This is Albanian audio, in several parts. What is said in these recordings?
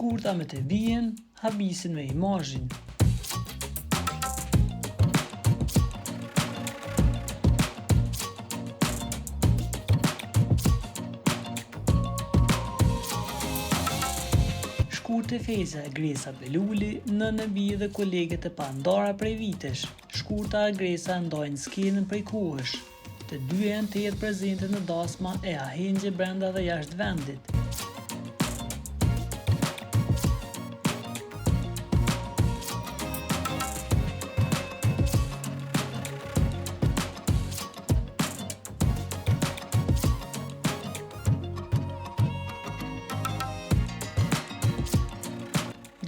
shkurta me të bien, habisin me imazhin. Shkurtë Feza e Gresa Beluli, nënë e bijë dhe kolegët e pandara prej vitesh. Shkurta e Gresa ndajnë skenën prej kohësh. Të dy janë të jetë prezente në dasma e ahengje brenda dhe jashtë vendit.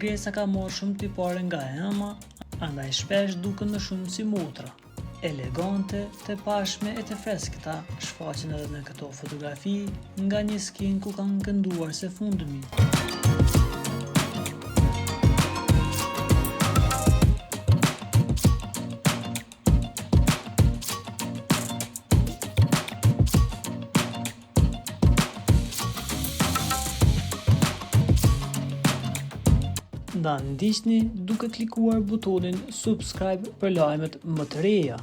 Gresa ka marrë shumë tipare nga Ema, andaj shpesh duken më shumë si motra. Elegante, të pashme e të freskëta, shfaqen edhe në këto fotografi nga një skenë ku kanë kënduar së fundmi. Na ndiqni duke klikuar butonin subscribe për lajmet më të reja.